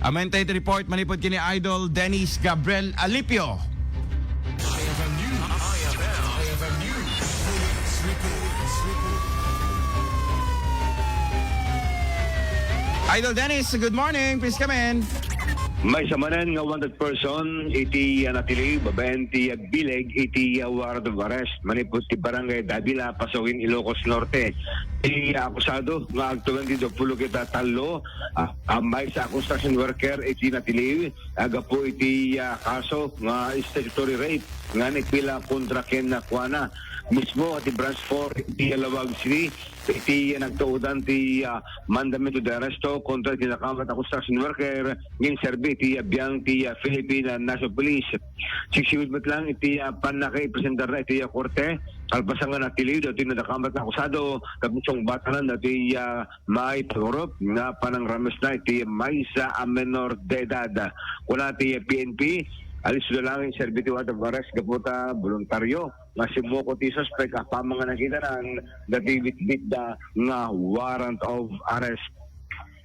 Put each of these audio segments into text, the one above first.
Amentay report manipod kini Idol Dennis Gabriel Alipio. Idol Dennis, good morning. Please come in. May samanan nga wanted person, iti natili, babayan ti agbileg, iti warrant of arrest, manipot ti barangay Davila, Pasawin, Ilocos Norte. Iti akusado, nga agtugan ti Dopulo kita talo, may sa construction worker, iti natili, aga po iti kaso, nga statutory rape, nga nipila kontra ken na kuana. Mismo at branch 4 iti Alawag City iti nagtuudan ti mandamento de arresto kontra ti nakamat na construction worker ngin serbi ti biyang ti Philippine National Police. Siksiwid mo lang iti panakay presentar na iti korte alpasangan at tiliw dati na nakamat na akusado kabitsong batanan dati may pagorop na panang rames na iti may sa menor de edad. Kuna ti PNP alis na lang yung serviti warrant of arrest kaputa voluntaryo nga simuko ti suspect pa mga nakitanan dati bitbit da nga warrant of arrest.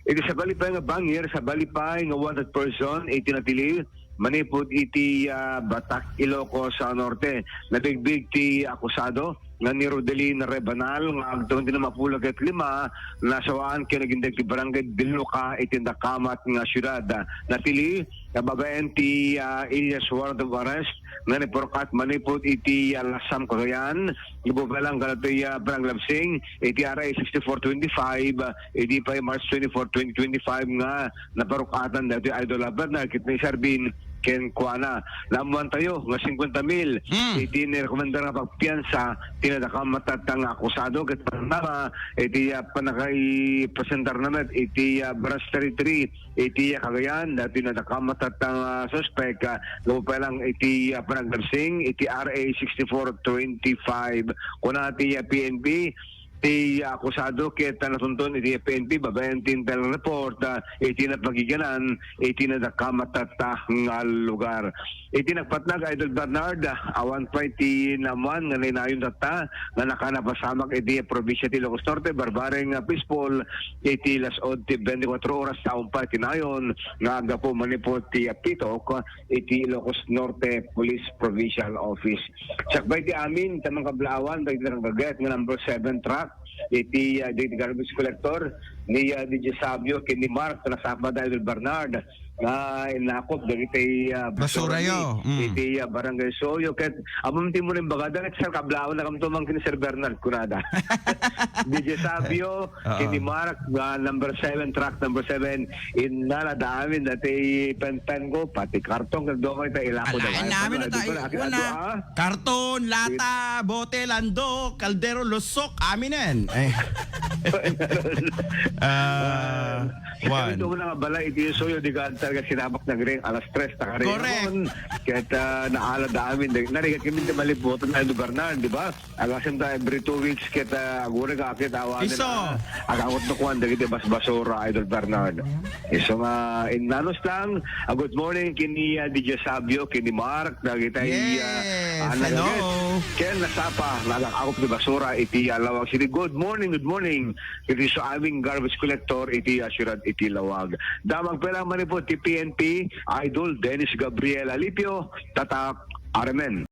Iti sa balipay nga bangir, sa balipay nga wanted person, iti natili manipod iti Batak, Ilocos sa Norte. Nabigbig ti akusado nga ni Rodelin Rebanal nga agtong din na mapulag at 5 nasawaan kaya nagindag ti barangay Biluca iti Nakamat nga syudad. Natili kababayan ti Elias warrant of arrest nga ni Porkat manipod iti Lasam Cagayan ibubalang kalatoy Branglabsing iti RA 6425 iti pa March 24, 2025 nga naparukatan dati Idol Bernard kitna Sarbin ken kuana lamuan tayo nga 50,000 iti nirekomendar nga pagpiyansa tinadakamatat nga akusado ket panama iti panakay presentar naman iti branch 33 iti Cagayan dati nadakamatat nga suspect lupalang iti panagdarsing iti RA 6425 kuna iti PNP ti akusado kita natunton iti PNP babayan tintel report iti napagiganan iti nadakamatata nga lugar iti nagpatnag Idol Bernard awan pa iti naman nga ninayon tata nga nakanapasamak iti probinsya ti Ilocos Norte barbareng peaceful iti lasod ti 24 oras taon pa tinayon nga aga po manipot ti Pitok iti Ilocos Norte Police Provincial Office sakbay ti amin tamang kablaawan dahil ng gagat nga number 7 truck iti garbage collector ni DJ Sabio ken ni Mark na sama Idol Bernard nga inakop dagiti Basura yo. iti barangay Soyo ket amam ti mo rin bagada ket sa kablao na kamto man kini Sir Bernard kunada DJ Sabio ken ni Mark number 7 truck number 7 inala daamin dati pen ko pati karton kagdo ta ilako Alain namin na tayo karton, lata, bote, lando, kaldero, lusok, aminen. One. Ito na nga bala iti Soyo di ka talaga sinabak na rin alas 3 ta rin noon kaya naala daamin narigat kami na malibutan na Idol Bernard di ba agasin ta every 2 weeks kaya agura ka akit awan na agakot na kuwan dagiti basura Idol Bernard iso nga inanos lang good morning kini DJ Sabio kini Mark dagiti hello kaya nasapa nagakakot ni basura iti Lawag City good morning iti so aming garbage collector iti Asyrad iti Lawag damang pelang manipot ti PNP Idol Dennis Gabriel Alipio tatak Armen.